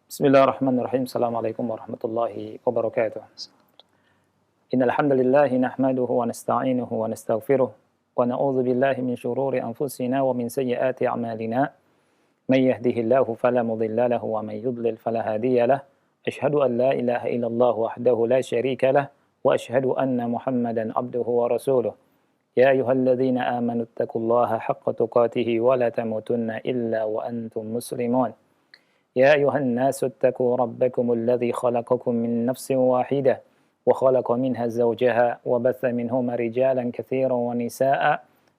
Bismillahirrahmanirrahim. Assalamualaikum warahmatullahi wabarakatuh. Innal hamdalillah nahmaduhu wa nasta'inuhu wa nastaghfiruh wa na'udzu billahi min shururi anfusina wa min sayyiati a'malina. May yahdihillahu fala mudilla lahu wa may yudlil fala hadiya lah. Asyhadu an la ilaha illallah wahdahu la syarika lah wa asyhadu anna Muhammadan abduhu wa rasuluh. Ya ayyuhalladzina amanu taqullaha haqqa tuqatih wa la tamutunna illa wa antum muslimun. يا أيها الناس اتقوا ربكم الذي خلقكم من نفس واحدة وخلق منها زوجها وبث منهما رجالا كثيرا ونساء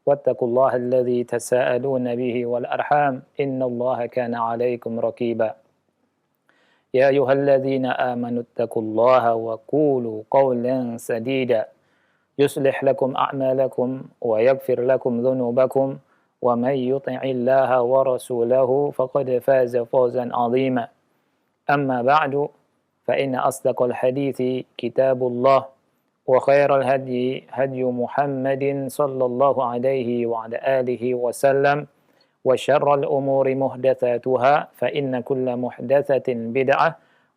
واتقوا الله الذي تساءلون به والأرحام إن الله كان عليكم رقيبا يا أيها الذين آمنوا اتقوا الله وقولوا قولا سديدا يصلح لكم أعمالكم ويغفر لكم ذنوبكم ومن يطع الله ورسوله فقد فاز فوزا عظيما أما بعد فإن أصدق الحديث كتاب الله وخير الهدي هدي محمد صلى الله عليه وعلى آله وسلم وشر الأمور محدثاتها فإن كل محدثة بدعة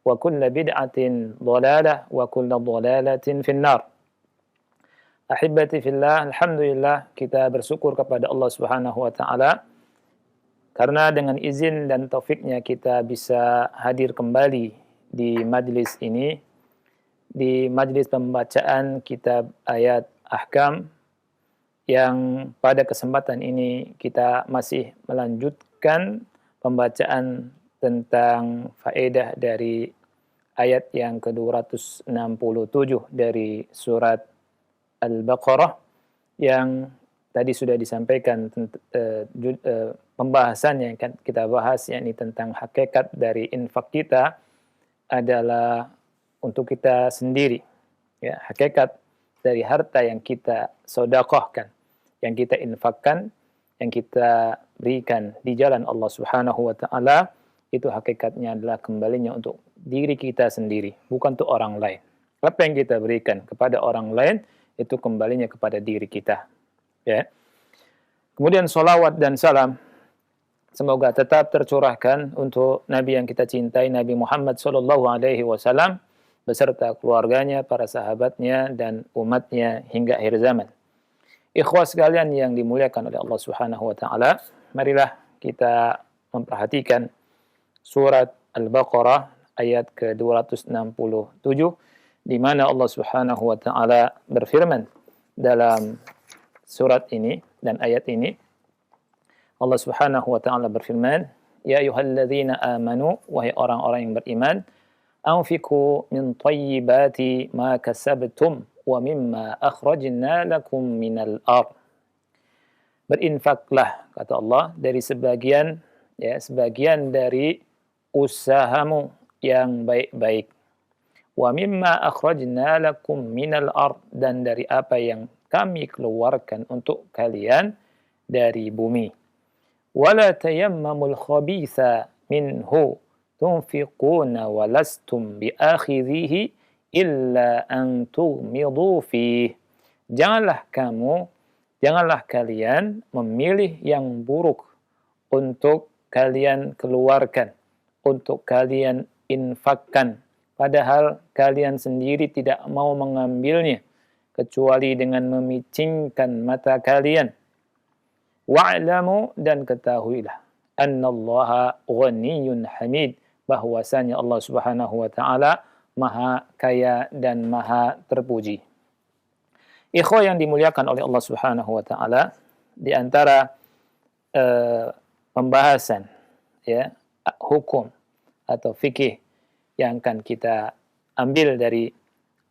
وكل بدعة ضلالة وكل ضلالة في النار. Ahibati fillah, alhamdulillah kita bersyukur kepada Allah Subhanahu wa taala karena dengan izin dan taufiknya kita bisa hadir kembali di majlis ini, di majlis pembacaan kitab ayat ahkam, yang pada kesempatan ini kita masih melanjutkan pembacaan tentang faedah dari ayat yang ke-267 dari surat Al-Baqarah yang tadi sudah disampaikan pembahasannya yang kita bahas, yakni tentang hakikat dari infak kita adalah untuk kita sendiri, ya, hakikat dari harta yang kita sedekahkan, yang kita infakkan, yang kita berikan di jalan Allah Subhanahu wa taala, itu hakikatnya adalah kembalinya untuk diri kita sendiri, bukan untuk orang lain. Apa yang kita berikan kepada orang lain itu kembalinya kepada diri kita, ya. Kemudian salawat dan salam semoga tetap tercurahkan untuk Nabi yang kita cintai, Nabi Muhammad sallallahu alaihi wasallam beserta keluarganya, para sahabatnya dan umatnya hingga akhir zaman. Ikhwah sekalian yang dimuliakan oleh Allah Subhanahu wa taala, marilah kita memperhatikan surat Al-Baqarah ayat ke-267 di mana Allah Subhanahu wa taala berfirman dalam surat ini dan ayat ini. Allah Subhanahu wa taala berfirman, "Ya ayyuhalladzina amanu, wahai orang-orang yang beriman, anfiqu min thayyibati ma kasabtum wa mimma akhrajna lakum minal ardh." Berinfaklah, kata Allah, dari sebagian dari usahamu yang baik-baik. Wa mimma akhrajna lakum minal ard, dan dari apa yang kami keluarkan untuk kalian dari bumi. Wala tayammamul khabitha minhu tunfiquna wa lastum biakhidhihi illa an tughmidu fihi. Janganlah kalian memilih yang buruk untuk kalian keluarkan, untuk kalian infakkan, padahal kalian sendiri tidak mau mengambilnya, kecuali dengan memicingkan mata kalian. Wa'lamu, dan ketahuilah, annallaha ghaniyyun hamid, bahwasanya Allah Subhanahu wa taala maha kaya dan maha terpuji. Ikhwah yang dimuliakan oleh Allah Subhanahu wa taala, di antara pembahasan, ya, hukum atau fikih yang akan kita ambil dari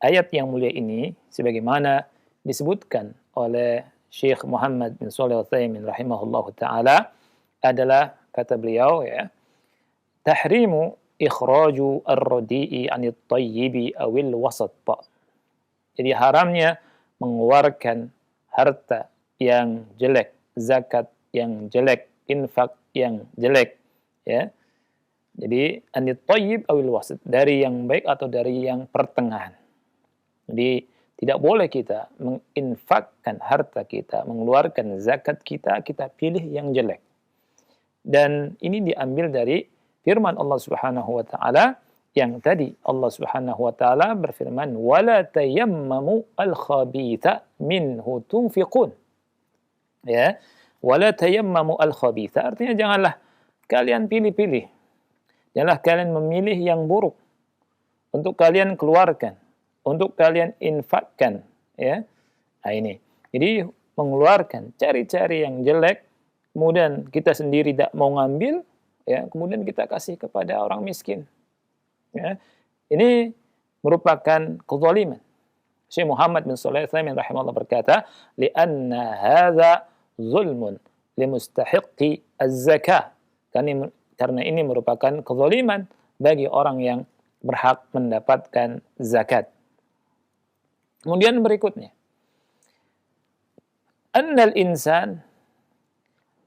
ayat yang mulia ini, sebagaimana disebutkan oleh Syekh Muhammad bin Shalih Al-Utsaimin rahimahullahu taala, adalah, kata beliau, ya, tahrimu ikhraju ar-radi'i 'anit thayyibi awil wasat. Jadi haramnya mengeluarkan harta yang jelek, zakat yang jelek, infak yang jelek, ya. Jadi anit thayyib awil wasit, dari yang baik atau dari yang pertengahan. Jadi tidak boleh kita menginfakkan harta kita, mengeluarkan zakat kita pilih yang jelek. Dan ini diambil dari firman Allah Subhanahu wa taala yang tadi Allah Subhanahu wa taala berfirman wala tayammamu al-khabitha minhu tunfiqun. Ya. Wala tayammamu al-khabitha artinya janganlah kalian pilih-pilih. Janganlah kalian memilih yang buruk untuk kalian keluarkan, untuk kalian infakkan, ya. Nah ini. Jadi mengeluarkan, cari-cari yang jelek, kemudian kita sendiri tidak mau ngambil, ya, kemudian kita kasih kepada orang miskin. Ya. Ini merupakan kezaliman. Syekh Muhammad bin Shalih Al-Utsaimin rahimahullah berkata, "Li'anna hadza zulmun limustahiqqi az-zakah." Karena ini merupakan kezaliman bagi orang yang berhak mendapatkan zakat. Kemudian berikutnya, annal insan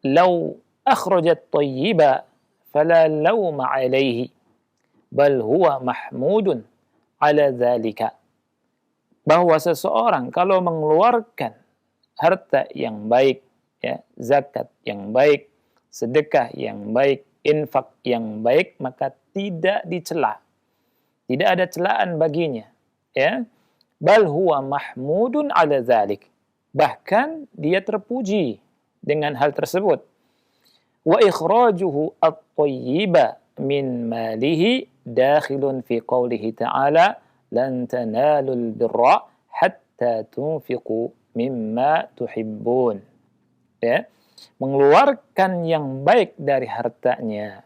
law akhrajat thayyiba fala lawma alaihi bal huwa mahmudun ala dzalika. Bahwa seseorang kalau mengeluarkan harta yang baik, ya, zakat yang baik, sedekah yang baik, infak yang baik, maka tidak dicela. Tidak ada celaan baginya, ya. Bal huwa mahmudun ala dzalik. Bahkan dia terpuji dengan hal tersebut. Wa ikhrajuhu at-thayyiba min malihi dakhilun fi qoulihi ta'ala lan tanalul birra hatta tunfiqu mimma tuhibbun. Ya. Mengeluarkan yang baik dari hartanya.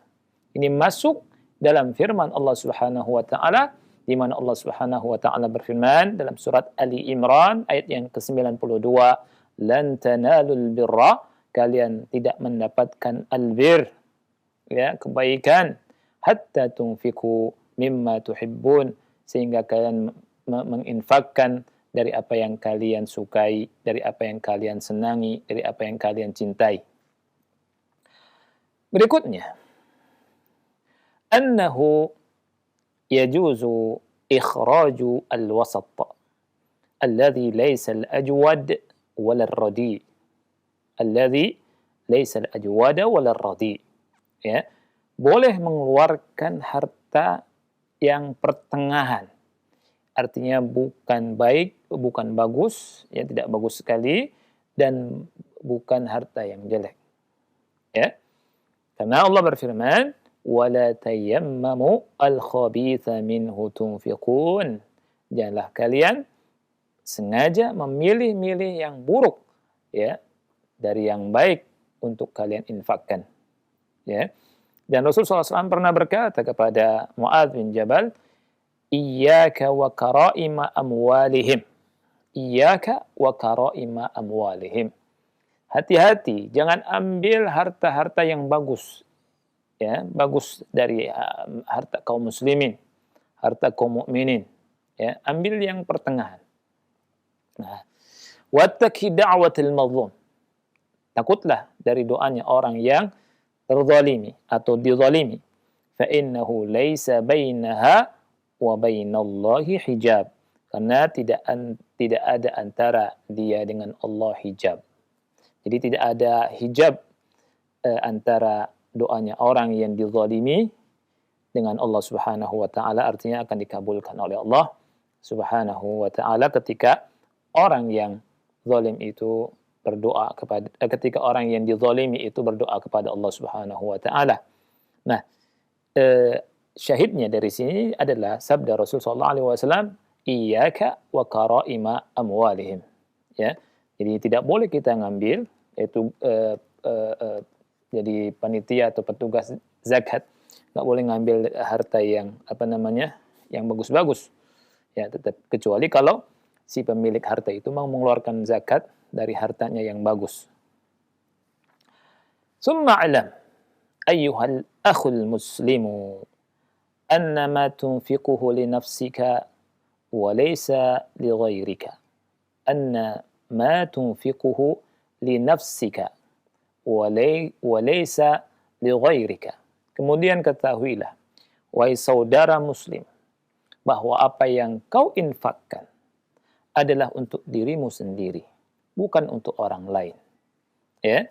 Ini masuk dalam firman Allah Subhanahu wa taala di mana Allah Subhanahu wa taala berfirman dalam surat Ali Imran ayat yang ke-92, lan tanalul birra, kalian tidak mendapatkan albir, ya, kebaikan, hatta tunfiqu mimma tuhibbun, sehingga kalian menginfakkan dari apa yang kalian sukai, dari apa yang kalian senangi, dari apa yang kalian cintai. Berikutnya, annahu yajuzu ikhraju al-wasat alladhi laysa al-ajwad wala ar-radi. Alladhi laysa al-ajwad wala ar-radi. Ya, boleh mengeluarkan harta yang pertengahan. Artinya bukan baik, bukan bagus, ya, tidak bagus sekali, dan bukan harta yang jelek. Ya. Karena Allah berfirman, وَلَا تَيَمَّمُوا الْخَبِيثَ مِنْهُ تُنْفِقُونَ. Janganlah kalian sengaja memilih-milih yang buruk, ya, dari yang baik untuk kalian infakkan. Ya. Dan Rasulullah SAW pernah berkata kepada Mu'adz bin Jabal, Iyyaka wa kara'ima amwalihim. Iyyaka wa kara'ima amwalihim. Hati-hati, jangan ambil harta-harta yang bagus. Ya, bagus dari harta kaum muslimin, harta kaum mukminin. Ya, ambil yang pertengahan. Nah, wattaqi da'watil mazlum. Takutlah dari doanya orang yang terzalimi atau dizalimi. Fa innahu laisa bainaha wa bainallahi hijab. Karena tidak ada antara dia dengan Allah hijab. Jadi tidak ada hijab antara doanya orang yang dizalimi dengan Allah Subhanahu wa taala, artinya akan dikabulkan oleh Allah Subhanahu wa taala ketika orang yang zalim itu berdoa kepada ketika orang yang dizalimi itu berdoa kepada Allah Subhanahu wa taala. Nah, syahidnya dari sini adalah sabda Rasul sallallahu alaihi wasallam, iyyaka wa karaima amwalihim. Ya. Jadi tidak boleh kita ngambil yaitu jadi panitia atau petugas zakat, nggak boleh ngambil harta yang yang bagus-bagus, ya, tetap kecuali kalau si pemilik harta itu mau mengeluarkan zakat dari hartanya yang bagus. Summa alam ayyuhal akhul muslimu anna ma tunfiquhu li nafsika wa laysa li ghairika. Anna ma tunfiquhu li nafsika walaysa li ghairika. Kemudian ketahuilah, wahai saudara muslim, bahwa apa yang kau infakkan adalah untuk dirimu sendiri, bukan untuk orang lain. Ya.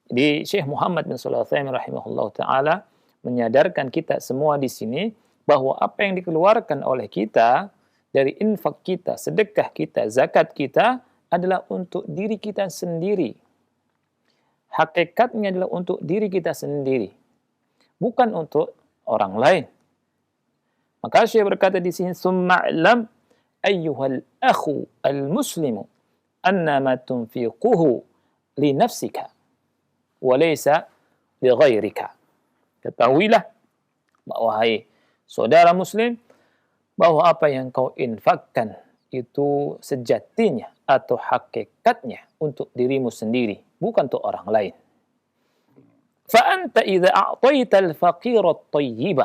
Jadi Syekh Muhammad bin Shalih Al-Utsaimin rahimahullah taala menyadarkan kita semua di sini bahwa apa yang dikeluarkan oleh kita dari infak kita, sedekah kita, zakat kita adalah untuk diri kita sendiri. Hakikatnya adalah untuk diri kita sendiri, bukan untuk orang lain. Maka Syekh berkata di sini, "Summa'lam ayyuhal akhu al-muslimu annama tunfiquhu li nafsika wa laysa li ghairika." Ketahuilah, wahai saudara muslim, bahwa apa yang kau infakkan itu sejatinya atau hakikatnya untuk dirimu sendiri, bukan untuk orang lain. فَأَنْتَ إِذَا أَعْطَيْتَ الْفَقِيرَ الطَّيِّبَ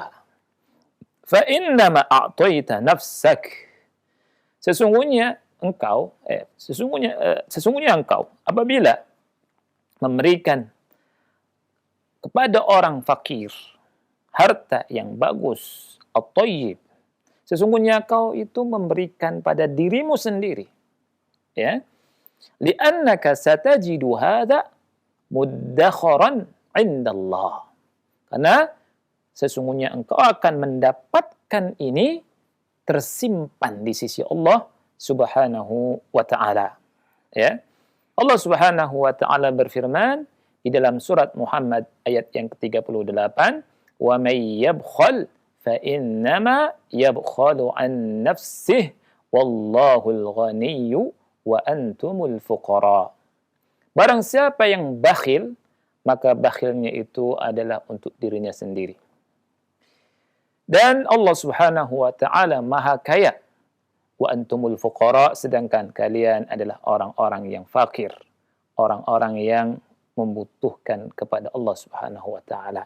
فَإِنَّمَا أَعْطَيْتَ نَفْسَكَ. Sesungguhnya engkau apabila memberikan kepada orang fakir harta yang bagus, at-tayyib, sesungguhnya kau itu memberikan pada dirimu sendiri. Ya. Li'annaka satajidu hadha muddakharan 'inda Allah. Karena sesungguhnya engkau akan mendapatkan ini tersimpan di sisi Allah Subhanahu wa ta'ala. Ya. Allah Subhanahu wa ta'ala berfirman di dalam surat Muhammad ayat yang ke-38, "Wa may yabkhal fa innama yabkhalu an nafsihi wallahul ghaniyyu wa antumul fuqara." Barang siapa yang bakhil, maka bakhilnya itu adalah untuk dirinya sendiri. Dan Allah Subhanahu wa ta'ala Maha Kaya, wa antumul fuqara, sedangkan kalian adalah orang-orang yang fakir, orang-orang yang membutuhkan kepada Allah Subhanahu wa ta'ala.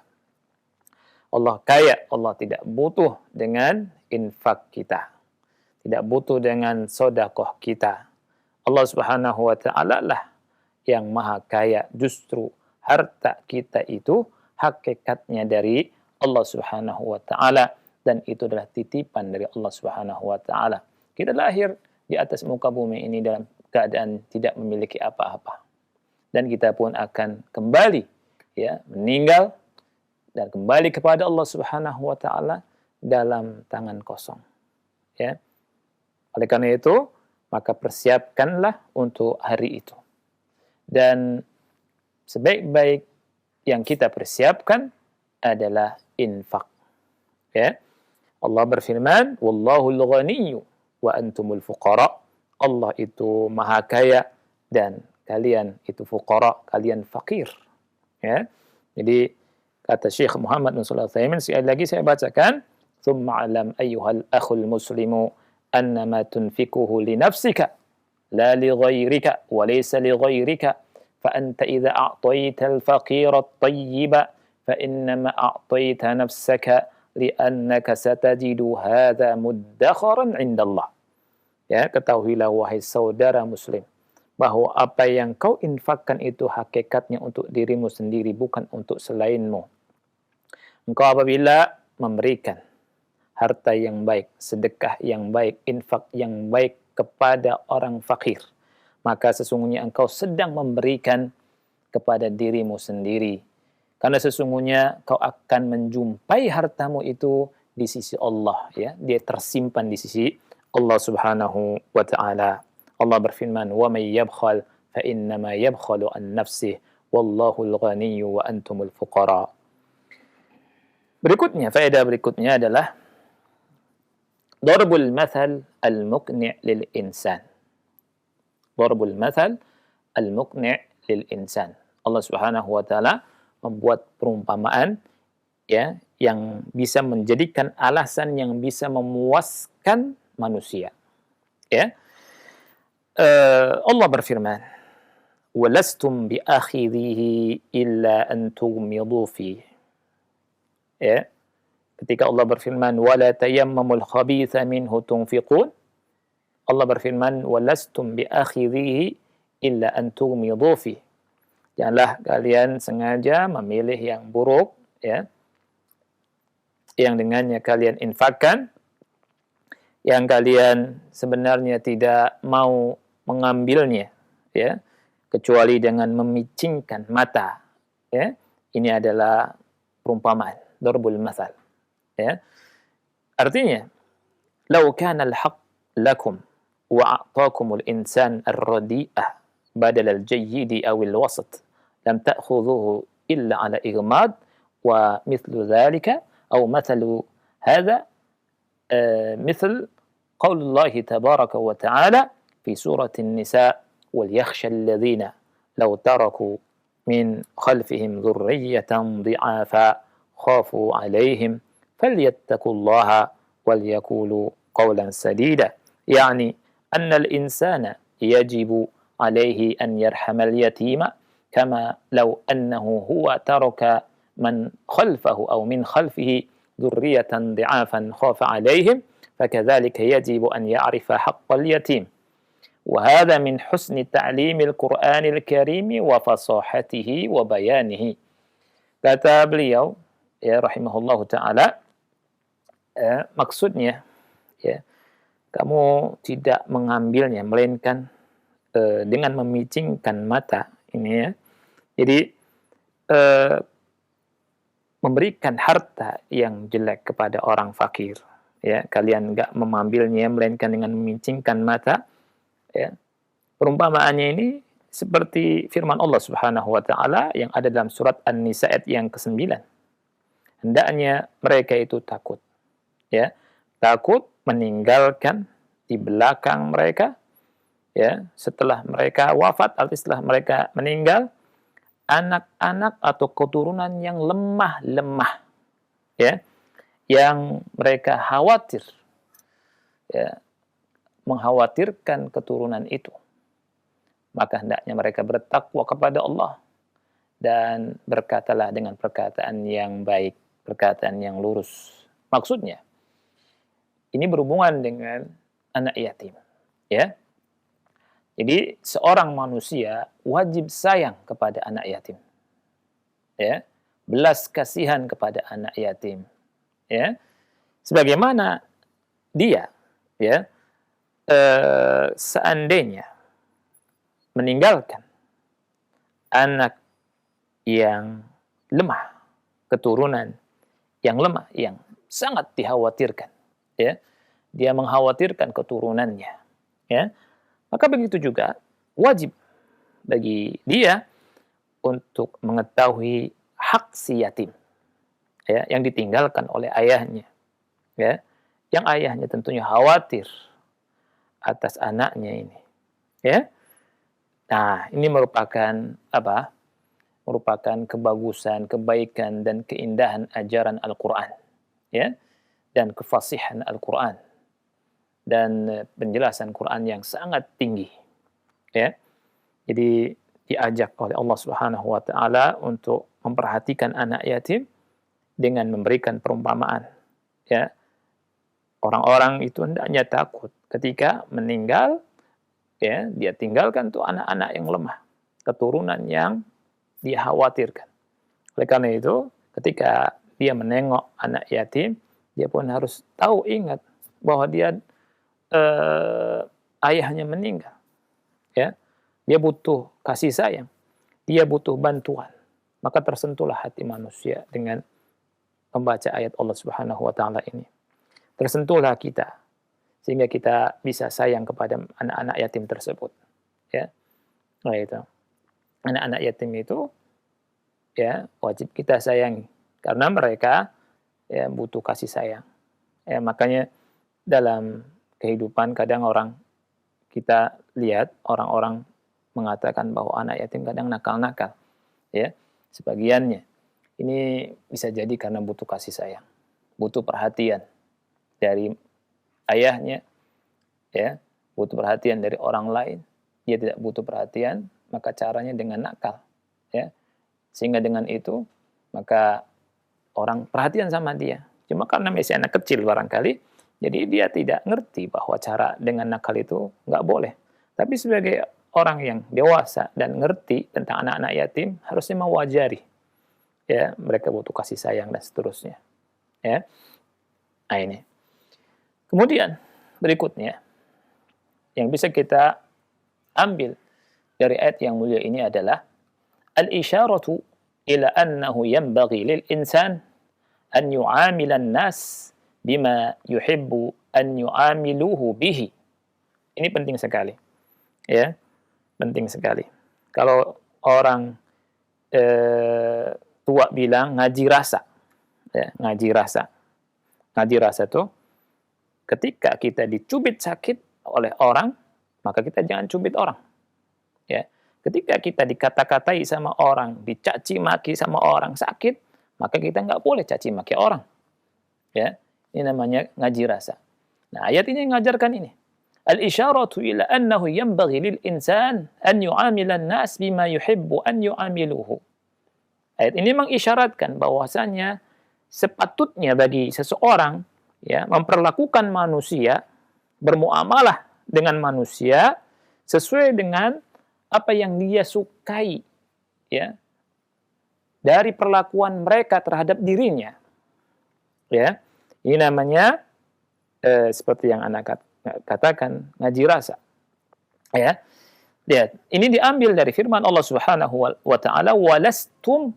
Allah kaya, Allah tidak butuh dengan infak kita, tidak butuh dengan sedekah kita. Allah Subhanahu wa ta'ala lah yang Maha Kaya. Justru harta kita itu hakikatnya dari Allah Subhanahu wa ta'ala, dan itu adalah titipan dari Allah Subhanahu wa ta'ala. Kita lahir di atas muka bumi ini dalam keadaan tidak memiliki apa-apa, dan kita pun akan kembali, ya, meninggal dan kembali kepada Allah Subhanahu wa ta'ala dalam tangan kosong. Ya. Oleh karena itu, maka persiapkanlah untuk hari itu. Dan sebaik-baik yang kita persiapkan adalah infak. Ya. Allah berfirman, "Wallahul ghaniyyu wa antumul fuqara." Allah itu Maha Kaya dan kalian itu fuqara, kalian fakir. Ya. Jadi kata Syekh Muhammad bin Shalih Al-Utsaimin, sekali lagi saya bacakan, "Tsumma alam ayyuhal akhul muslimu annama tunfikuhu li nafsika la li ghairika wa laysa li ghairika fa anta idza a'tayta al-faqira at-tayyiba fa innama a'tayta nafsaka li'annaka satajidu hadha muddakharan 'inda Allah." Ya, ketahuilah wahai saudara muslim, bahwa apa yang kau infakkan itu hakikatnya untuk dirimu sendiri, bukan untuk selainmu. Engkau apabila memberikan harta yang baik, sedekah yang baik, infak yang baik kepada orang fakir, maka sesungguhnya engkau sedang memberikan kepada dirimu sendiri. Karena sesungguhnya kau akan menjumpai hartamu itu di sisi Allah, ya, dia tersimpan di sisi Allah Subhanahu wa ta'ala. Allah berfirman, "Wa may yabkhal fa innama yabkhalu an nafsihi wallahul ghaniyyu wa antumul fuqara." Berikutnya, faedah berikutnya adalah darbul mathal al-muqni' lil insan. Darbul mathal al-muqni' lil insan. Allah Subhanahu wa ta'ala membuat perumpamaan, ya, yang bisa menjadikan alasan yang bisa memuaskan manusia. Ya. Allah berfirman, "Walastum biakhidhihi illa an tughmidu fihi." Ya. Ketika Allah berfirman, "Wala tayammamul khabitha minhu tunfiqun." Allah berfirman, "Walastum biakhidhihi illa an tughmidu fihi." Janganlah kalian sengaja memilih yang buruk, ya, yang dengannya kalian infakkan, yang kalian sebenarnya tidak mau mengambilnya, ya, kecuali dengan memicingkan mata. Ya. Ini adalah perumpamaan. darbul mathal. Ya. Artinya, "Lau kana al-haq lakum wa a'taakumul insan ar-radi'ah badal al-jayyidi aw al-wasat, lam ta'khudhuhu illa ala igmad wa mithlu dhalika aw mathalu hadha مثل قول الله تبارك وتعالى في سورة النساء وليخشى الذين لو تركوا من خلفهم ذرية ضعافا خافوا عليهم فليتقوا الله وليقولوا قولا سديدا." يعني أن الإنسان يجب عليه أن يرحم اليتيم كما لو أنه هو ترك من خلفه أو من خلفه ذرية ضعافا خاف عليهم فكذلك يجب أن يعرف حق اليتيم. وهذا من حسن تعليم القرآن الكريم وفصاحته وبيانه. Kata beliau, ya rahimahullahu taala, maksudnya, ya, kamu tidak mengambilnya melainkan dengan memicingkan mata ini, ya. Jadi memberikan harta yang jelek kepada orang fakir, ya, kalian enggak mengambilnya melainkan dengan memicingkan mata, ya. Perumpamaannya ini seperti firman Allah Subhanahu wa taala yang ada dalam surat An-Nisa ayat yang ke-9. Hendaknya mereka itu takut, ya, takut meninggalkan di belakang mereka, ya, setelah mereka wafat atau setelah mereka meninggal, anak-anak atau keturunan yang lemah, ya, yang mereka khawatir, ya, mengkhawatirkan keturunan itu. Maka hendaknya mereka bertakwa kepada Allah dan berkatalah dengan perkataan yang baik, perkataan yang lurus. Maksudnya, ini berhubungan dengan anak yatim, ya. Jadi seorang manusia wajib sayang kepada anak yatim, ya, belas kasihan kepada anak yatim, ya, sebagaimana dia, ya, seandainya meninggalkan anak yang lemah, keturunan yang lemah, yang sangat dikhawatirkan, ya, dia mengkhawatirkan keturunannya, ya. Maka begitu juga wajib bagi dia untuk mengetahui hak si yatim, ya, yang ditinggalkan oleh ayahnya, ya, yang ayahnya tentunya khawatir atas anaknya ini, ya. Nah, ini merupakan apa? Merupakan kebagusan, kebaikan dan keindahan ajaran Al-Qur'an, ya, dan kefasihan Al-Qur'an dan penjelasan Quran yang sangat tinggi, ya. Jadi diajak oleh Allah Subhanahu wa taala untuk memperhatikan anak yatim dengan memberikan perumpamaan, ya. Orang-orang itu hendaknya takut ketika meninggal, ya, dia tinggalkan tuh anak-anak yang lemah, keturunan yang dia khawatirkan. Oleh karena itu, ketika dia menengok anak yatim, dia pun harus tahu, ingat bahwa dia ayahnya meninggal, ya, dia butuh kasih sayang, dia butuh bantuan. Maka tersentuhlah hati manusia dengan membaca ayat Allah Subhanahu wa taala ini. Tersentuhlah kita sehingga kita bisa sayang kepada anak-anak yatim tersebut, ya. Nah, itu. Anak-anak yatim itu, ya, wajib kita sayangi karena mereka, ya, butuh kasih sayang. Ya, makanya dalam kehidupan kadang kita lihat orang-orang mengatakan bahwa anak yatim kadang nakal-nakal, ya. Sebagiannya ini bisa jadi karena butuh kasih sayang, butuh perhatian dari ayahnya, ya, butuh perhatian dari orang lain. Dia tidak butuh perhatian, maka caranya dengan nakal, ya. Sehingga dengan itu maka orang perhatian sama dia. Cuma karena masih anak kecil barangkali, jadi dia tidak ngerti bahwa cara dengan nakal itu nggak boleh. Tapi sebagai orang yang dewasa dan ngerti tentang anak-anak yatim, harusnya mewajari, ya, mereka butuh kasih sayang dan seterusnya, ya. Nah, ini. Kemudian berikutnya yang bisa kita ambil dari ayat yang mulia ini adalah al-isyaratu ila annahu yanbaghi lil insan an yu'amilan nas bima yuhibbu an yu'amiluhu bihi. Ini penting sekali. Ya, penting sekali. Kalau orang tua bilang ngaji rasa. Ya, ngaji rasa. Ngaji rasa itu ketika kita dicubit sakit oleh orang, maka kita jangan cubit orang. Ya. Ketika kita dikata-katai sama orang, dicaci maki sama orang sakit, maka kita nggak boleh caci maki orang. Ya. Ini namanya ngaji rasa. Nah, ayat ini mengajarkan ini. Al-isyaratu ila annahu yanbaghi lil insan an yu'amila an-nas bima yuhibbu an yu'amiluhu. Ayat ini mengisyaratkan bahwasanya sepatutnya bagi seseorang ya memperlakukan manusia, bermuamalah dengan manusia sesuai dengan apa yang dia sukai ya dari perlakuan mereka terhadap dirinya. Ya. Ini namanya seperti yang anak katakan ngaji rasa. Ya. Lihat, ini diambil dari firman Allah Subhanahu wa taala, "Walastum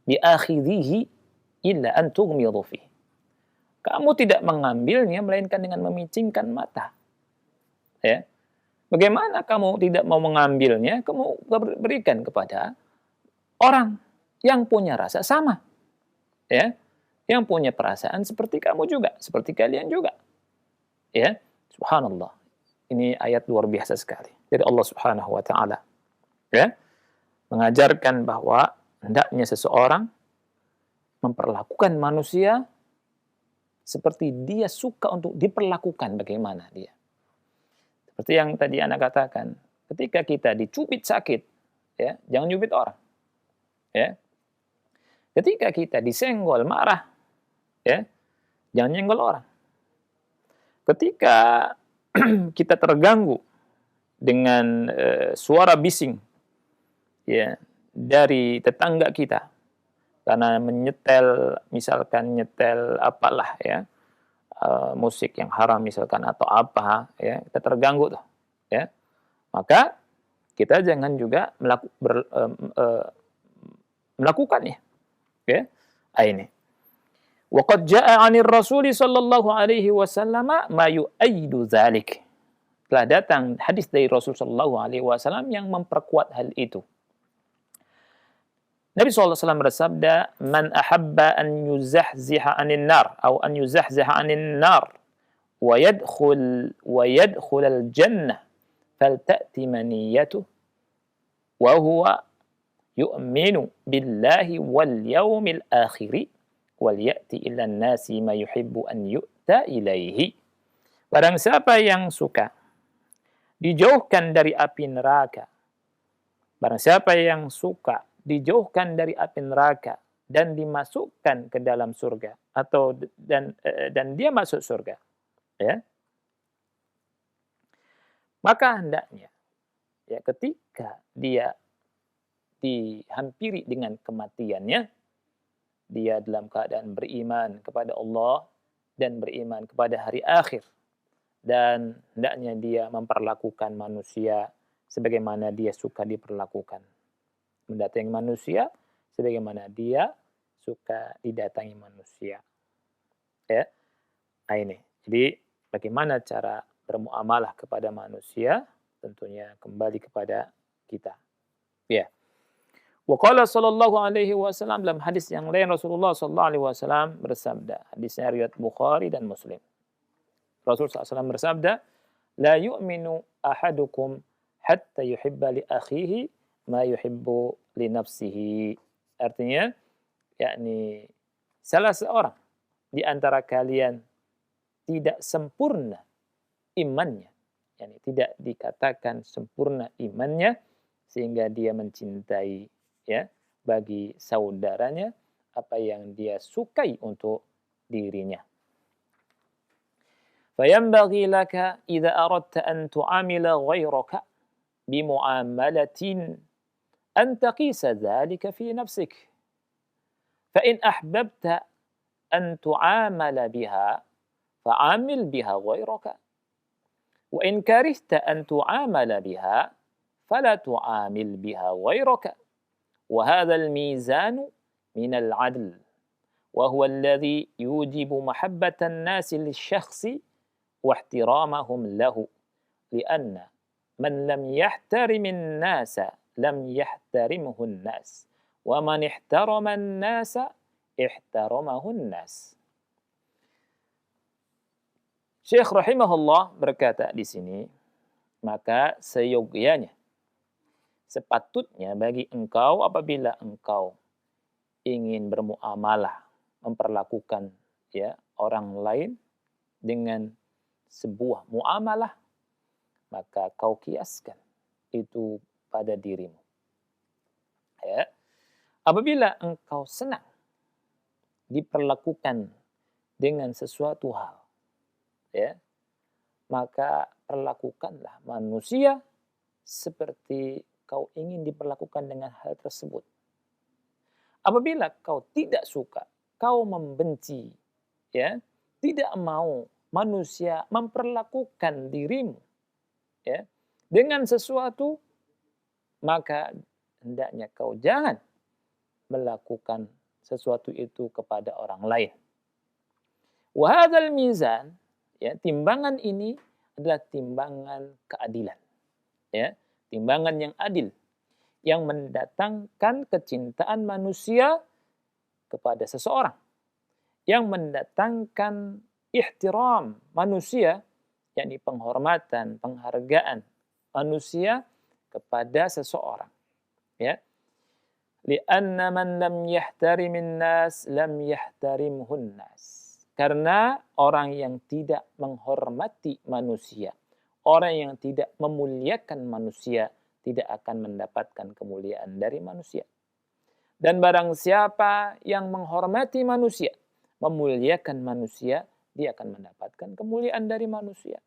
biakhidhihi illa an tughmidu fihi." Kamu tidak mengambilnya melainkan dengan memicingkan mata. Ya. Bagaimana kamu tidak mau mengambilnya, kamu berikan kepada orang yang punya rasa sama. Ya. Yang punya perasaan seperti kamu juga, seperti kalian juga. Ya. Subhanallah. Ini ayat luar biasa sekali dari Allah Subhanahu wa taala. Ya. Mengajarkan bahwa hendaknya seseorang memperlakukan manusia seperti dia suka untuk diperlakukan bagaimana dia. Seperti yang tadi Anda katakan, ketika kita dicubit sakit, ya, jangan cubit orang. Ya. Ketika kita disenggol marah, ya, jangan nyenggol orang. Ketika kita terganggu dengan suara bising ya dari tetangga kita karena menyetel, misalkan nyetel apalah ya, musik yang haram misalkan atau apa ya, kita terganggu tuh ya, maka kita jangan juga melakukannya ya. Ini wa qad jaa'a 'anir rasul sallallahu alaihi wasallam ma yu'ayyidu dzalik. Telah datang hadis dari Rasul sallallahu alaihi wasallam yang memperkuat hal itu. Nabi SAW bersabda, "Man ahabba an yuzahziha 'anil nar atau an yuzahziha 'anil nar wa yadkhul al-jannah falta'ti maniyatuhu wa huwa yu'minu billahi wal yawmil akhir wal ya'ti ila an-nasi ma yuhibbu an yu'ta ilaihi." Barang siapa yang suka dijauhkan dari api neraka, barang siapa yang suka dijauhkan dari api neraka dan dimasukkan ke dalam surga atau dan dia masuk surga, ya, maka hendaknya ya ketika dia dihampiri dengan kematiannya, dia dalam keadaan beriman kepada Allah dan beriman kepada hari akhir, dan hendaknya dia memperlakukan manusia sebagaimana dia suka diperlakukan, mendatangi manusia sebagaimana dia suka didatangi manusia. Ya, nah ini. Jadi bagaimana cara bermuamalah kepada manusia tentunya kembali kepada kita. Ya. Wa qala sallallahu alaihi wasallam, dalam hadis yang lain Rasulullah sallallahu alaihi wasallam bersabda, hadisnya riwayat Bukhari dan Muslim. Rasul SAW bersabda, "La yu'minu ahadukum hatta yuhibba li akhihi ma yuhibbu li nafsihi." Artinya, yakni salah seorang di antara kalian tidak sempurna imannya, yakni tidak dikatakan sempurna imannya sehingga dia mencintai ya bagi saudaranya apa yang dia sukai untuk dirinya. Fayanbaghi laka idza aradta an tu'amila ghayraka bimu'amalatin an taqisa dhalika fi nafsik. Fa in ahbabta an tu'amala biha fa'amil biha ghayraka. Wa in karihta an tu'amala biha fala tu'amil biha ghayraka. وهذا الميزان من العدل وهو الذي يوجب محبة الناس للشخص واحترامهم له لأن من لم يحترم الناس لم يحترمه الناس ومن احترم الناس احترمه الناس. Syekh rahimahullah berkata di sini, maka seyogyanya, sepatutnya bagi engkau apabila engkau ingin bermuamalah, memperlakukan ya orang lain dengan sebuah muamalah, maka kau kiaskan itu pada dirimu. Ya. Apabila engkau senang diperlakukan dengan sesuatu hal, ya, maka perlakukanlah manusia seperti kau ingin diperlakukan dengan hal tersebut. Apabila kau tidak suka, kau membenci, ya, tidak mau manusia memperlakukan dirimu, ya, dengan sesuatu, maka hendaknya kau jangan melakukan sesuatu itu kepada orang lain. Wa hadzal mizan, ya, timbangan ini adalah timbangan keadilan, ya, timbangan yang adil, yang mendatangkan kecintaan manusia kepada seseorang, yang mendatangkan ihtiram manusia, yakni penghormatan, penghargaan manusia kepada seseorang, ya. Lianna man lam yahtarimin nas lam yahtarimhun nas. Karena orang yang tidak menghormati manusia, orang yang tidak memuliakan manusia, tidak akan mendapatkan kemuliaan dari manusia. Dan barang siapa yang menghormati manusia, memuliakan manusia, dia akan mendapatkan kemuliaan dari manusia.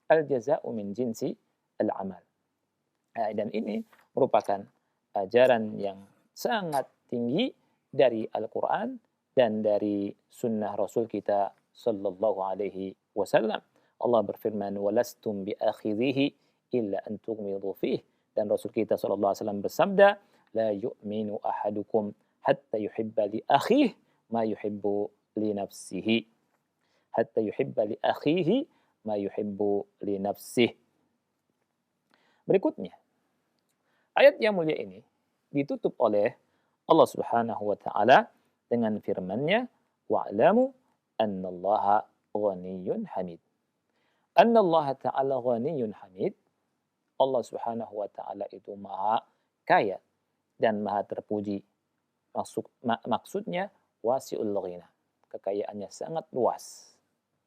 Al-jaza'u min jinsi al-amal. Dan ini merupakan ajaran yang sangat tinggi dari Al-Quran dan dari sunnah Rasul kita sallallahu alaihi wasallam. Allah berfirman, "Walastum biakhidhihi illa an tughmidu fihi." Dan Rasul kita sallallahu alaihi wasallam bersabda, "La yu'minu ahadukum hatta yuhibba li akhihi ma yuhibbu li nafsihi." Hatta yuhibba li akhihi ma yuhibbu li nafsihi. Berikutnya, ayat yang mulia ini ditutup oleh Allah Subhanahu wa taala dengan firman-Nya, wa'lamu annallaha ghaniyyun hamid. Annallaha ta'ala ghaniyyun hamid. Allah Subhanahu wa taala itu maha kaya dan maha terpuji. Maksudnya wasi'ul ghina. Kekayaannya sangat luas.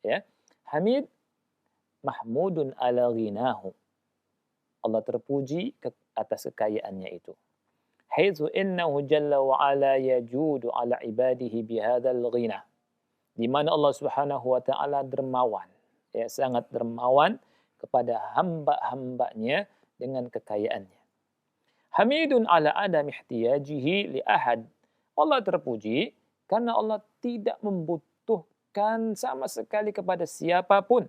Ya. Hamid mahmudun ala ghinahu. Allah terpuji atas kekayaannya itu. Haitsu innahu jalla wa ala yajudu ala ibadihi bihadzal ghina. Di mana Allah Subhanahu wa taala dermawan, ya, sangat dermawan kepada hamba-hambanya dengan kekayaannya. Hamidun ala adam ihtiyajihi li ahad. Allah terpuji karena Allah tidak membutuhkan sama sekali kepada siapapun.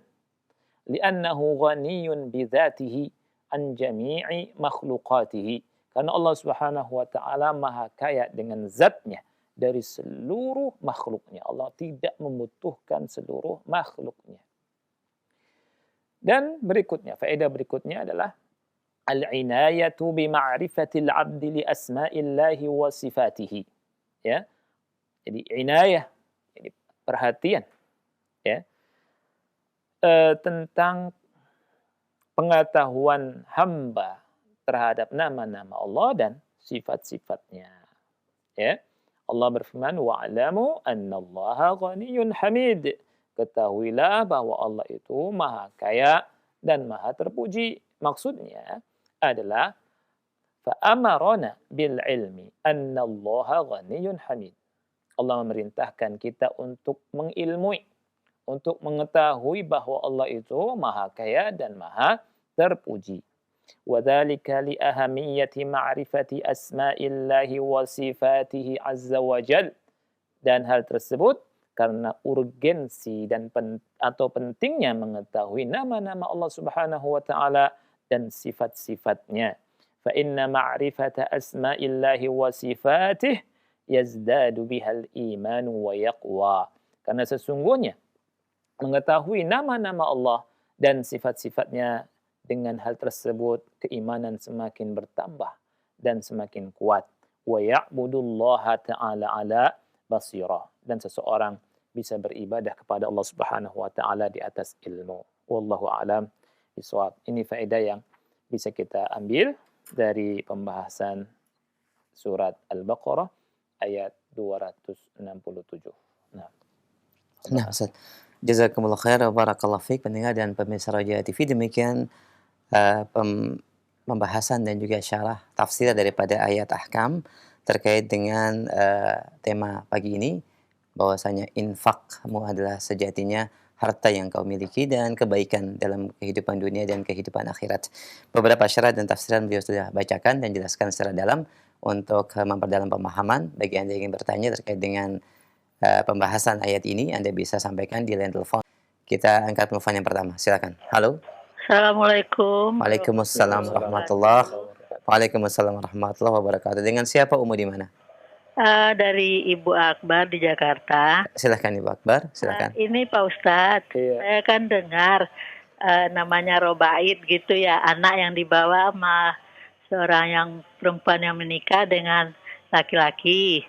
Li'annahu ghaniyun bidzatihi an jami'i makhluqatihi. Karena Allah Subhanahu wa taala maha kaya dengan zatnya dari seluruh makhluknya. Allah tidak membutuhkan seluruh makhluknya. Dan berikutnya, faedah berikutnya adalah al-inayatu bi ma'rifatil 'abdi li asma'illahi wa sifatihi. Ya. Jadi inayah, jadi perhatian, ya. Tentang pengetahuan hamba terhadap nama-nama Allah dan sifat-sifatnya. Ya. Allah berfirman, wa'lamu annallaha ghaniyyun hamid. Ketahuilah bahwa Allah itu maha kaya dan maha terpuji. Maksudnya adalah fa'amarana bil ilmi annallaha ghaniyyun hamid. Allah memerintahkan kita untuk mengilmui, untuk mengetahui bahwa Allah itu maha kaya dan maha terpuji. وذلك لأهمية معرفة أسماء الله وصفاته عز وجل. Dan hal tersebut karena urgensi dan atau pentingnya mengetahui nama-nama Allah Subhanahu wa taala dan sifat-sifatnya. Fa inna ma'rifata asma'illahi wa sifatih yazdadu bihal imanu wa yaqwa. Karena sesungguhnya mengetahui nama-nama Allah dan sifat-sifatnya, dengan hal tersebut keimanan semakin bertambah dan semakin kuat. Wa ya'budullaha ta'ala ala basirah. Dan seseorang bisa beribadah kepada Allah Subhanahu wa taala di atas ilmu. Wallahu a'lam bishawab. Ini faedah yang bisa kita ambil dari pembahasan surat Al-Baqarah ayat 267. Nah, Nah, Ustaz. Jazakumullah khair wa barakallahu fiik pendengar dan pemirsa Roja TV. Demikian pembahasan dan juga syarah tafsir daripada ayat ahkam terkait dengan tema pagi ini, bahwasanya infakmu adalah sejatinya harta yang kau miliki dan kebaikan dalam kehidupan dunia dan kehidupan akhirat. Beberapa syarah dan tafsiran beliau sudah bacakan dan jelaskan secara dalam untuk memperdalam pemahaman. Bagi Anda yang ingin bertanya terkait dengan pembahasan ayat ini, Anda bisa sampaikan di line telepon. Kita angkat telepon yang pertama. Silakan. Halo. Assalamualaikum. Waalaikumsalam warahmatullahi wabarakatuh. Waalaikumsalam warahmatullahi wabarakatuh. Dengan siapa Umu di mana? Dari Ibu Akbar di Jakarta. Silakan Ibu Akbar, silakan. Ini Pak Ustadz, saya kan dengar namanya Robaid gitu ya, anak yang dibawa sama seorang yang perempuan yang menikah dengan laki-laki.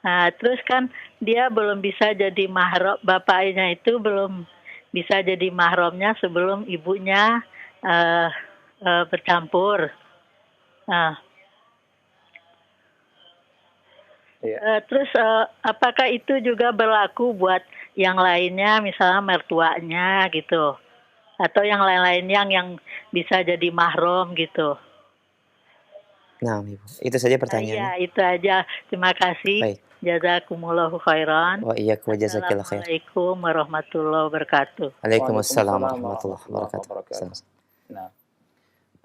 Nah, terus kan dia belum bisa jadi mahram, bapaknya itu belum bisa jadi mahramnya sebelum ibunya bercampur. Nah, terus apakah itu juga berlaku buat yang lainnya, misalnya mertuanya gitu, atau yang lain-lainnya yang bisa jadi mahram gitu? Nah, Ibu, itu saja pertanyaannya. Iya, itu aja. Terima kasih. Baik. Jazakumullahu khairan. Wa iyyakum wa jazakillahu khair. Assalamualaikum warahmatullahi wabarakatuh. Waalaikumsalam warahmatullahi wabarakatuh. Nah,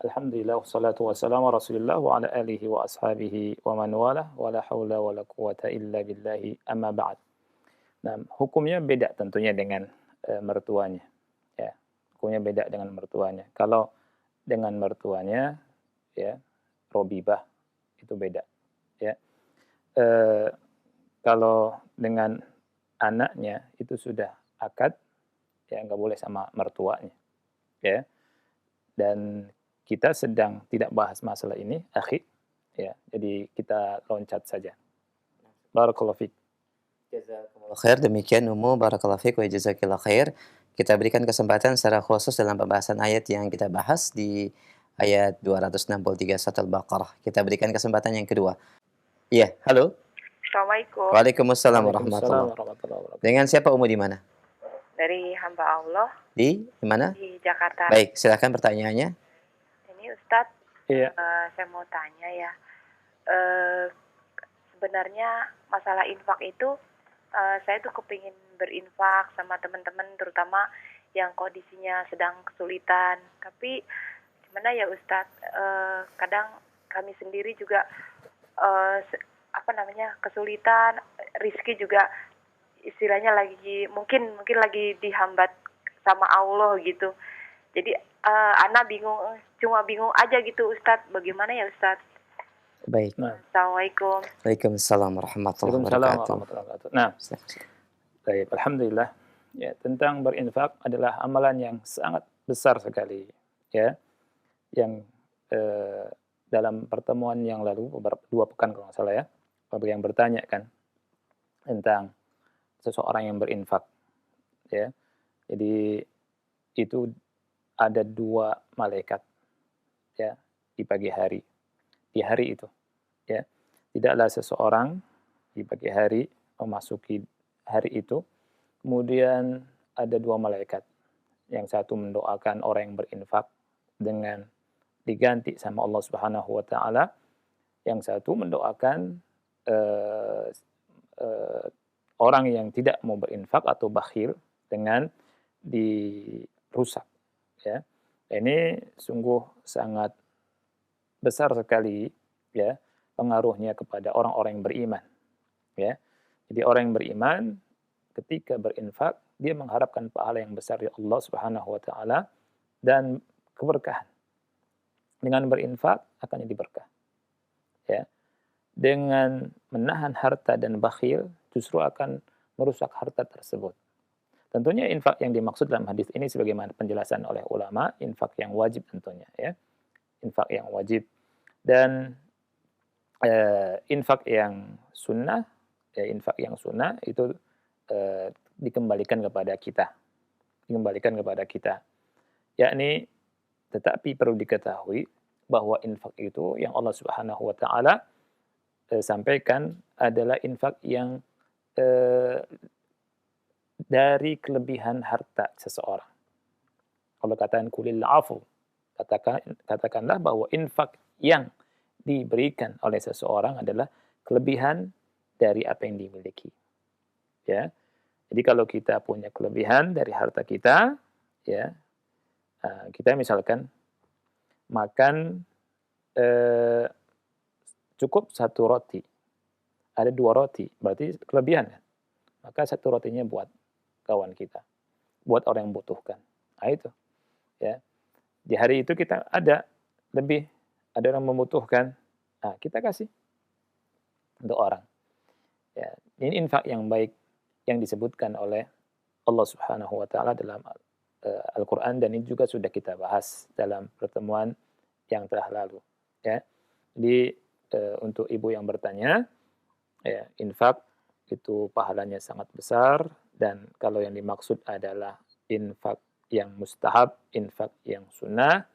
alhamdulillah wassalatu wassalamu ala Rasulillah wa ala alihi wa ashabihi wa man wala wa la haula wa la quwata illa billahi amma ba'd. Nah, hukumnya beda tentunya dengan mertuanya. Ya, hukumnya beda dengan mertuanya. Kalau dengan mertuanya, ya, robibah itu beda. Ya, kalau dengan anaknya itu sudah akad, ya nggak boleh sama mertuanya. Ya, dan kita sedang tidak bahas masalah ini, akhi. Ya, jadi kita loncat saja. Barakallahu fiik. Jazakumullah khair. Demikian Umu, barakallahu fiik wa jazakillahu khair. Kita berikan kesempatan secara khusus dalam pembahasan ayat yang kita bahas di ayat 263 surat Al-Baqarah. Kita berikan kesempatan yang kedua. Iya, halo. Assalamualaikum. Waalaikumsalam warahmatullahi wabarakatuh. Dengan siapa Umu di mana? Dari hamba Allah. Di mana? Di Jakarta. Baik, silakan pertanyaannya. Ini Ustadz, Iya. saya mau tanya ya. Sebenarnya masalah infak itu, saya tuh kepingin berinfak sama teman-teman, terutama yang kondisinya sedang kesulitan. Tapi gimana ya Ustadz, kadang kami sendiri juga kesulitan, rizki juga istilahnya lagi mungkin lagi dihambat sama Allah gitu. Jadi Ana cuma bingung aja gitu Ustadz, bagaimana ya Ustadz? Baik. Assalamualaikum. Waalaikumsalam warahmatullahi wabarakatuh. Nah, baik, alhamdulillah. Ya, tentang berinfak adalah amalan yang sangat besar sekali, ya. Yang dalam pertemuan yang lalu, 2 pekan kalau nggak salah ya, bagi yang bertanya kan tentang seseorang yang berinfak, ya. Jadi itu ada 2 malaikat, ya, di pagi hari, di hari itu, ya. Tidaklah seseorang di pagi hari memasuki hari itu, kemudian ada 2 malaikat. Yang satu mendoakan orang yang berinfak dengan diganti sama Allah Subhanahu wa taala, yang satu mendoakan orang yang tidak mau berinfak atau bakhil dengan dirusak, ya. Ini sungguh sangat besar sekali, ya, pengaruhnya kepada orang-orang yang beriman, ya. Jadi orang yang beriman ketika berinfak dia mengharapkan pahala yang besar dari Allah Subhanahu wa taala dan keberkahan. Dengan berinfak akan jadi berkah, ya. dengan menahan harta dan bakhil justru akan merusak harta tersebut. Tentunya infak yang dimaksud dalam hadis ini sebagaimana penjelasan oleh ulama, infak yang wajib tentunya ya. Infak yang wajib dan infak yang sunnah, infak yang sunnah itu dikembalikan kepada kita. Dikembalikan kepada kita. Yakni tetapi perlu diketahui bahwa infak itu yang Allah Subhanahu wa taala sampaikan adalah infak yang dari kelebihan harta seseorang. Kalau katakan kulil afu, katakanlah bahwa infak yang diberikan oleh seseorang adalah kelebihan dari apa yang dimiliki. Ya. Jadi kalau kita punya kelebihan dari harta kita, ya, kita misalkan makan cukup satu roti, ada 2 roti, berarti kelebihan kan? Maka satu rotinya buat kawan kita, buat orang yang butuhkan. Nah itu, ya. Di hari itu kita ada lebih, ada orang membutuhkan, nah kita kasih untuk orang. Ya, ini infak yang baik yang disebutkan oleh Allah Subhanahu wa taala dalam Al-Qur'an, dan ini juga sudah kita bahas dalam pertemuan yang telah lalu, ya. Jadi untuk ibu yang bertanya, ya, infak itu pahalanya sangat besar, dan kalau yang dimaksud adalah infak yang mustahab, infak yang sunnah,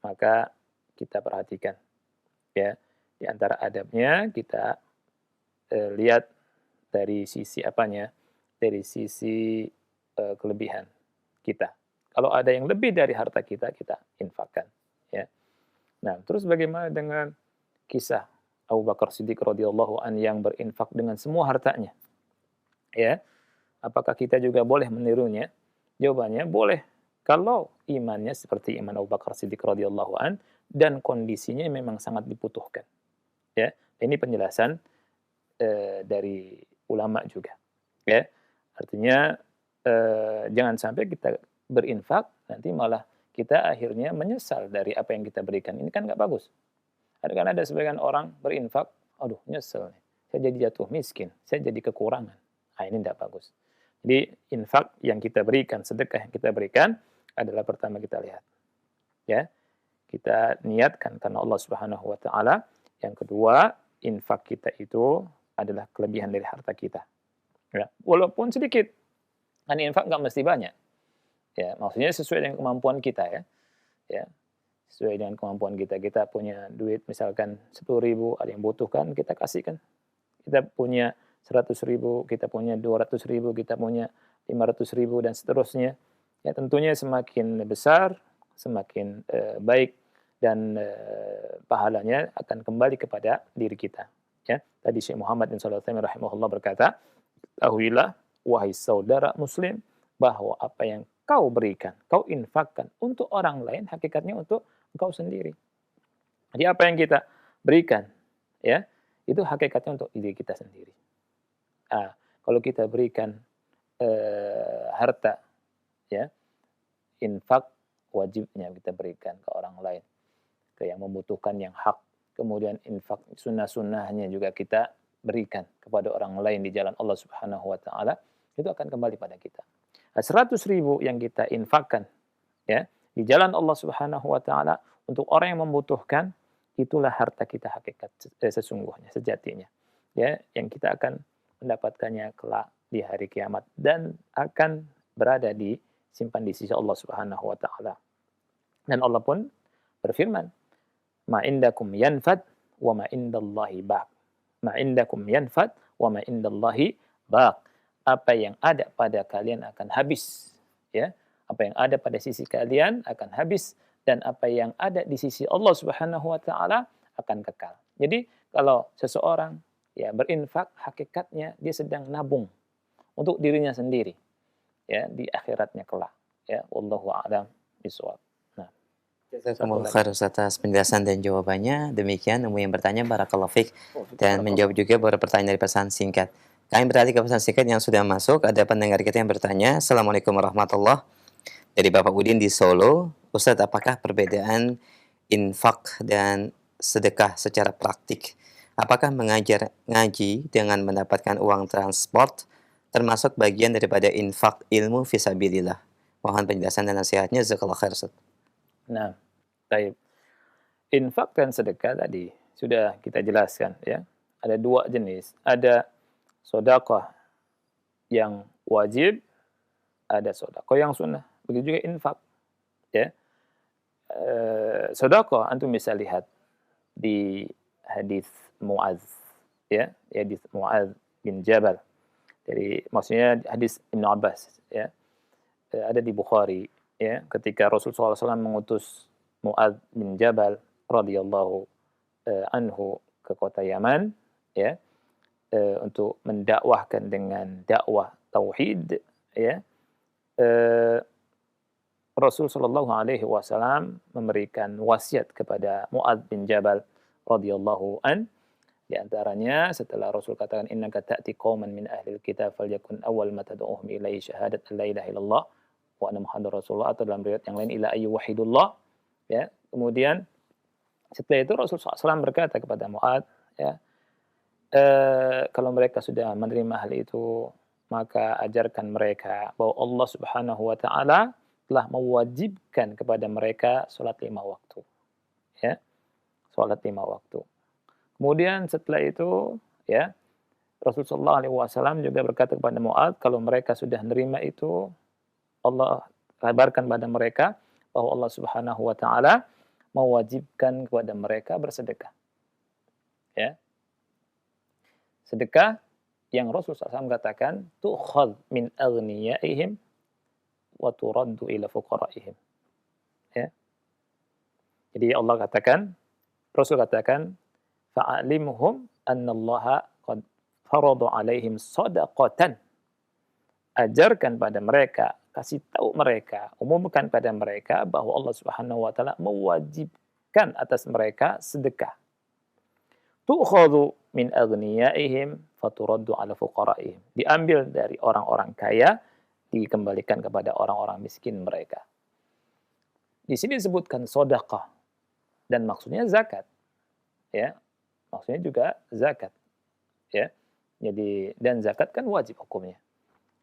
maka kita perhatikan, ya. Di antara adabnya kita lihat dari sisi apanya, dari sisi kelebihan kita. Kalau ada yang lebih dari harta kita, kita infakkan, ya. Nah, terus bagaimana dengan kisah Abu Bakar Siddiq radhiyallahu an yang berinfak dengan semua hartanya? Ya. Apakah kita juga boleh menirunya? Jawabannya boleh. Kalau imannya seperti iman Abu Bakar Siddiq radhiyallahu an dan kondisinya memang sangat dibutuhkan. Ya. Ini penjelasan dari ulama juga. Ya. Artinya jangan sampai kita berinfak nanti malah kita akhirnya menyesal dari apa yang kita berikan. Ini kan nggak bagus. Kan ada sebagian orang berinfak, aduh nyesel nih, saya jadi jatuh miskin, saya jadi kekurangan. Nah, ini tidak bagus. Jadi infak yang kita berikan, sedekah yang kita berikan adalah pertama kita lihat, ya, kita niatkan karena Allah Subhanahu wa taala. Yang kedua, infak kita itu adalah kelebihan dari harta kita, ya, walaupun sedikit. Kan infak nggak mesti banyak, ya, maksudnya sesuai dengan kemampuan kita, ya, ya. Sesuai dengan kemampuan kita. Kita punya duit misalkan 10.000, ada yang butuhkan, kita kasihkan. Kita punya 100.000, kita punya 200.000, kita punya 500.000 dan seterusnya. Ya, tentunya semakin besar, semakin baik, dan pahalanya akan kembali kepada diri kita. Ya, tadi Syekh Muhammad bin Shalih Al-Utsaimin rahimahullah berkata, "Ketahuilah wahai saudara muslim bahwa apa yang kau berikan, kau infakkan untuk orang lain, hakikatnya untuk engkau sendiri." Jadi apa yang kita berikan, ya, itu hakikatnya untuk diri kita sendiri. Kalau kita berikan harta, ya, infak wajibnya kita berikan ke orang lain, ke yang membutuhkan, yang hak. Kemudian infak sunnah-sunnahnya juga kita berikan kepada orang lain di jalan Allah Subhanahu wa taala, itu akan kembali pada kita. 100.000 yang kita infakkan, ya, di jalan Allah Subhanahu wa taala untuk orang yang membutuhkan, itulah harta kita hakikat sesungguhnya, sejatinya, ya, yang kita akan mendapatkannya kelak di hari kiamat dan akan berada di simpan di sisi Allah Subhanahu wa taala. Dan Allah pun berfirman, "Ma indakum yanfad wa ma indallahi baq." Ma indakum yanfad wa ma indallahi baq. Apa yang ada pada kalian akan habis, ya. Apa yang ada pada sisi kalian akan habis, dan apa yang ada di sisi Allah Subhanahu wa taala akan kekal. Jadi kalau seseorang, ya, berinfak, hakikatnya dia sedang nabung untuk dirinya sendiri, ya, di akhiratnya kelak, ya. Wallahu a'lam bishawab. Nah, Jazakumullah khair atas penjelasan dan jawabannya. Demikian yang bertanya, barakallahu fiik, dan menjawab juga beberapa pertanyaan dari pesan singkat. Kami beralih ke pesan singkat yang sudah masuk. Ada pendengar kita yang bertanya, "Assalamualaikum warahmatullahi wabarakatuh." Dari Bapak Udin di Solo. Ustadz, apakah perbedaan infak dan sedekah secara praktik? apakah mengajar ngaji dengan mendapatkan uang transport termasuk bagian daripada infak ilmu fisabilillah? Mohon penjelasan dan nasihatnya. Jazakallah khair, Ustaz. Nah, baik. Infak dan sedekah tadi sudah kita jelaskan ya. Ada dua jenis. Ada sedekah yang wajib, ada sedekah yang sunnah. Begitu juga infak ya. Sedekah antum bisa lihat di hadis Muaz ya, hadis Muaz bin Jabal. Jadi maksudnya hadis Ibnu Abbas ya. Ada di Bukhari ya, ketika Rasulullah SAW mengutus Muaz bin Jabal radhiyallahu anhu ke kota Yaman ya, untuk mendakwahkan dengan dakwah tauhid ya. Rasul sallallahu alaihi wasallam memberikan wasiat kepada Muaz bin Jabal radhiyallahu an. Di antaranya setelah Rasul katakan innaka ta'ti qauman min ahlil kitab falyakun awwal ma tad'uhum ilaihi syahadat la ilaha illallah wa anna muhammadar rasulullah, atau dalam riwayat yang lain ila ayyu wahidullah ya. Kemudian setelah itu Rasul SAW berkata kepada Muaz ya, kalau mereka sudah menerima hal itu maka ajarkan mereka bahwa Allah Subhanahu wa taala telah mewajibkan kepada mereka salat 5 waktu ya, salat 5 waktu. Kemudian setelah itu ya, Rasulullah SAW juga berkata kepada Muaz, kalau mereka sudah menerima itu, Allah kabarkan pada mereka bahwa Allah Subhanahu wa taala mewajibkan kepada mereka bersedekah. Ya. Sedekah yang Rasulullah SAW katakan tu'khadh min aghniyaihim wa turaddu ila fuqaraihim. Ya. Jadi Allah katakan, Rasul katakan fa'alimhum annallaha qad farada alaihim sadaqatan. Ajarkan pada mereka, kasih tahu mereka, umumkan pada mereka bahwa Allah Subhanahu wa taala mewajibkan atas mereka sedekah. Tu'khadhu min aghniyaihim faturaddu ala fuqaraihim. Diambil dari orang-orang kaya, dikembalikan kepada orang-orang miskin mereka. Di sini disebutkan sedekah dan maksudnya zakat. Ya. Maksudnya juga zakat ya. Jadi dan zakat kan wajib hukumnya.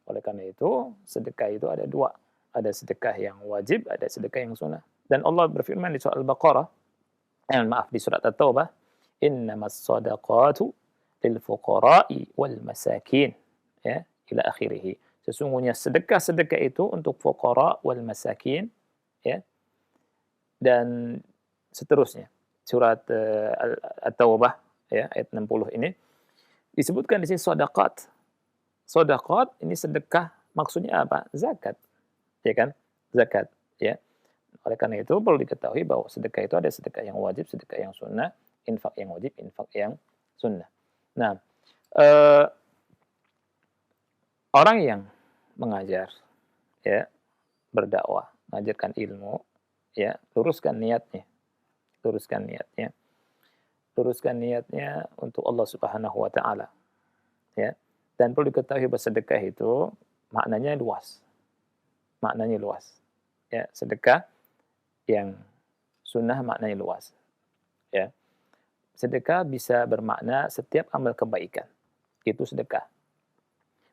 Oleh karena itu sedekah itu ada dua, ada sedekah yang wajib, ada sedekah yang sunnah. Dan Allah berfirman di surah Al-Baqarah, di surat At-Taubah, innamas shadaqatu lil fuqara'i wal masakin ya, ila akhirih. Sesungguhnya sedekah-sedekah itu untuk fuqara wal masakin ya, dan seterusnya. Surat At-Taubah ya, ayat 60 ini disebutkan di sini sedekah. Sedekah ini sedekah maksudnya apa? Zakat. Ya kan? Zakat ya. Oleh karena itu perlu diketahui bahwa sedekah itu ada sedekah yang wajib, sedekah yang sunnah, infak yang wajib, infak yang sunnah. Nah, orang yang mengajar ya, berdakwah, mengajarkan ilmu ya, luruskan niatnya. Luruskan niatnya. Luruskan niatnya untuk Allah Subhanahu wa taala. Ya. Dan perlu diketahui bahwa sedekah itu maknanya luas. Maknanya luas. Ya, sedekah yang sunnah maknanya luas. Ya. Sedekah bisa bermakna setiap amal kebaikan. Itu sedekah.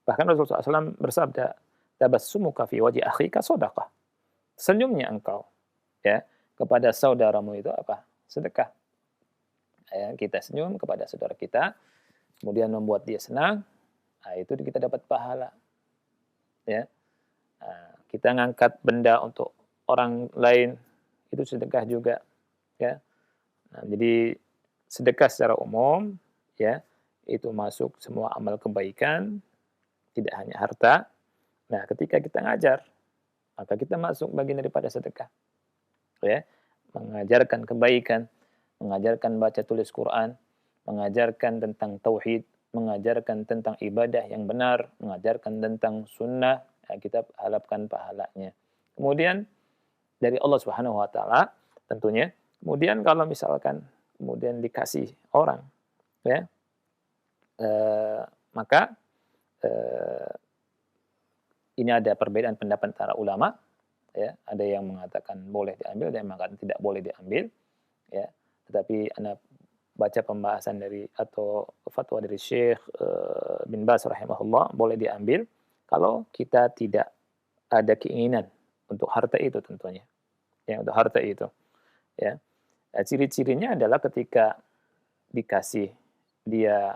Bahkan Rasulullah SAW bersabda, tabassumuka fi wajhi akhika sedekah. Senyumnya engkau ya kepada saudaramu itu apa? Sedekah. Ya, kita senyum kepada saudara kita, kemudian membuat dia senang, nah, itu kita dapat pahala. Ya, nah, kita ngangkat benda untuk orang lain, itu sedekah juga. Ya, nah, jadi sedekah secara umum, ya, itu masuk semua amal kebaikan, tidak hanya harta. Nah, ketika kita ngajar, maka kita masuk bagian daripada sedekah. Ya, mengajarkan kebaikan, mengajarkan baca tulis Quran, mengajarkan tentang tauhid, mengajarkan tentang ibadah yang benar, mengajarkan tentang sunnah, ya, kita harapkan pahalanya. Kemudian dari Allah Subhanahu wa taala tentunya. Kemudian kalau misalkan kemudian dikasih orang ya, maka ini ada perbedaan pendapat antara ulama. Ya, ada yang mengatakan boleh diambil, ada yang mengatakan tidak boleh diambil. Ya, tetapi Anda baca pembahasan dari atau fatwa dari Syekh bin Baz rahimahullah, boleh diambil kalau kita tidak ada keinginan untuk harta itu tentunya. Ya, untuk harta itu. Ya. Ciri-cirinya adalah ketika dikasih dia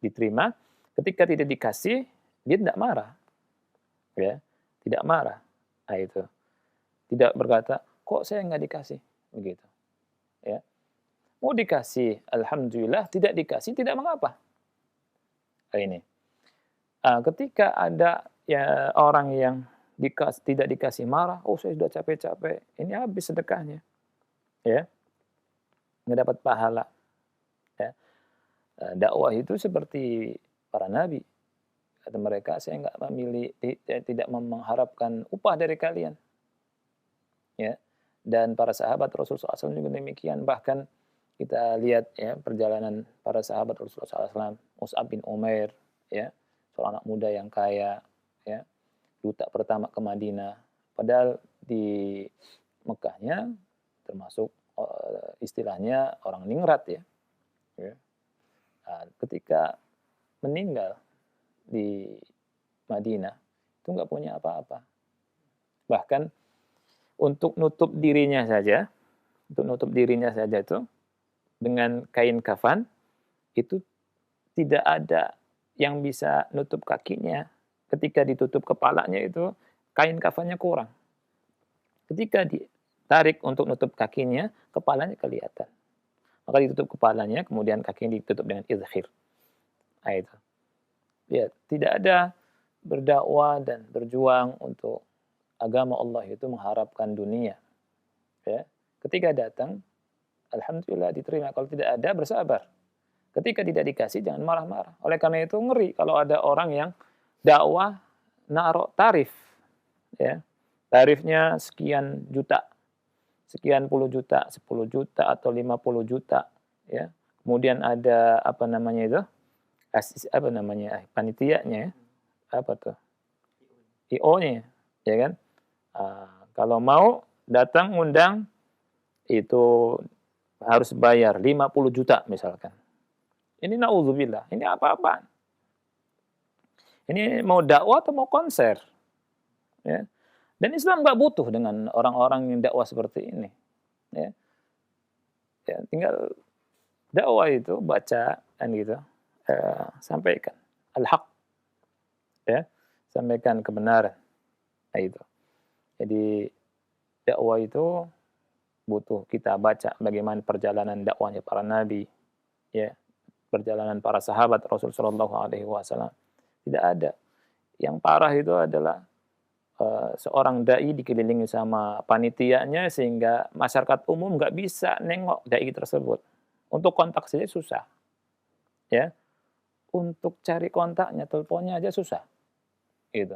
diterima, ketika tidak dikasih dia tidak marah. Ya, tidak marah. Nah, itu. Tidak berkata, kok saya nggak dikasih? Begitu. Ya. Mau dikasih, alhamdulillah, tidak dikasih, tidak mengapa. Nah, ini. Ketika ada ya orang yang tidak dikasih marah, oh saya sudah capek-capek, ini habis sedekahnya. Ya, nggak dapat pahala. Ya. Dakwah itu seperti para nabi. Kata mereka, saya nggak tidak mengharapkan upah dari kalian. Ya. Dan para sahabat Rasulullah SAW juga demikian. Bahkan kita lihat ya perjalanan para sahabat Rasulullah SAW, Mus'ab bin Umair, ya, seorang anak muda yang kaya, ya, duta pertama ke Madinah. Padahal di Mekahnya termasuk istilahnya orang ningrat ya. Ya. Nah, ketika meninggal di Madinah itu nggak punya apa-apa. Bahkan untuk nutup dirinya saja itu dengan kain kafan itu tidak ada yang bisa nutup kakinya. Ketika ditutup kepalanya itu kain kafannya kurang. Ketika ditarik untuk nutup kakinya, kepalanya kelihatan. Maka ditutup kepalanya, kemudian kakinya ditutup dengan izhir. Nah, itu. Ya, tidak ada berdakwah dan berjuang untuk agama Allah itu mengharapkan dunia. Ya. Ketika datang, alhamdulillah diterima. Kalau tidak ada, bersabar. Ketika tidak dikasih, jangan marah-marah. Oleh karena itu ngeri kalau ada orang yang dakwah naruh tarif. Ya. Tarifnya sekian juta. Sekian puluh juta, 10 juta atau 50 juta. Ya. Kemudian ada apa namanya itu? Panitianya. Apa tuh? IO-nya. Ya kan? Kalau mau datang undang itu harus bayar 50 juta misalkan. Ini na'udzubillah, ini apa-apaan? Ini mau dakwah atau mau konser? Ya. Dan Islam nggak butuh dengan orang-orang yang dakwah seperti ini. Ya. Ya, tinggal dakwah itu baca dan gitu, sampaikan al-haq, ya, sampaikan kebenaran. Nah, itu. Jadi dakwah itu butuh kita baca bagaimana perjalanan dakwahnya para nabi, ya, perjalanan para sahabat Rasulullah SAW. Tidak ada. Yang parah itu adalah seorang dai dikelilingi sama panitianya sehingga masyarakat umum nggak bisa nengok dai tersebut. Untuk kontak saja susah, ya. Untuk cari kontaknya, teleponnya aja susah, gitu.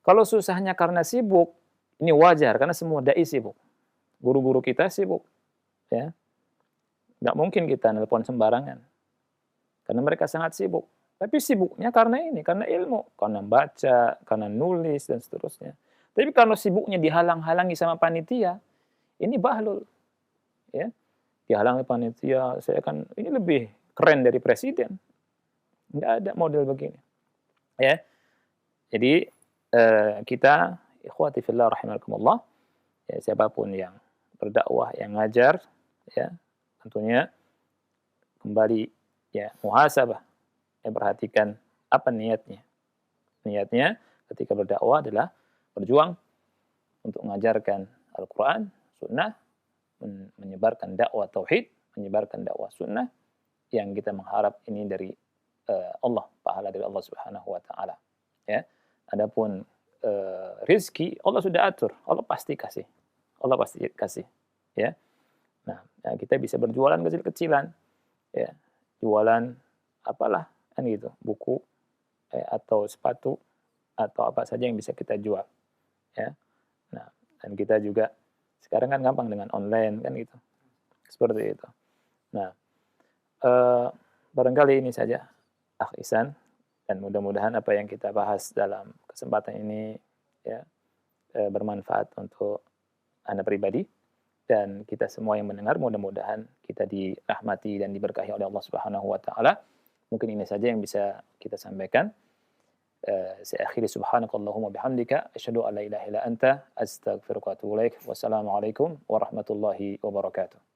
Kalau susahnya karena sibuk, ini wajar karena semua dai sibuk. Guru-guru kita sibuk, ya. Nggak mungkin kita nelpon sembarangan, karena mereka sangat sibuk. Tapi sibuknya karena ini, karena ilmu, karena baca, karena nulis, dan seterusnya. Tapi kalau sibuknya dihalang-halangi sama panitia, ini bahlul. Ya. Dihalangi panitia, saya kan ini lebih keren dari presiden. Nggak ada model begini. Ya. Jadi kita, ikhwati fillah rahimakumullah, ya, siapapun yang berdakwah, yang ngajar, ya, tentunya kembali ya muhasabah. Perhatikan apa niatnya. Niatnya ketika berdakwah adalah berjuang untuk mengajarkan Al-Quran, Sunnah, menyebarkan dakwah tauhid, menyebarkan dakwah Sunnah yang kita mengharap ini dari Allah, pahala dari Allah Subhanahu Wa Taala. Ya, adapun rizki Allah sudah atur, Allah pasti kasih, Allah pasti kasih. Ya, nah kita bisa berjualan kecil-kecilan, ya, jualan apalah. Kan gitu, buku atau sepatu atau apa saja yang bisa kita jual, ya. Nah, dan kita juga sekarang kan gampang dengan online kan gitu, seperti itu. Nah, barangkali ini saja, Akh Ihsan, dan mudah-mudahan apa yang kita bahas dalam kesempatan ini ya bermanfaat untuk Anda pribadi dan kita semua yang mendengar, mudah-mudahan kita dirahmati dan diberkahi oleh Allah Subhanahu wa taala. Mungkin ini saja yang bisa kita sampaikan. Saya akhiri, subhanakallahumma bihamdika asyhadu an la ilaha illa anta astaghfiruka wa atubu ilaik. Wassalamualaikum warahmatullahi wabarakatuh.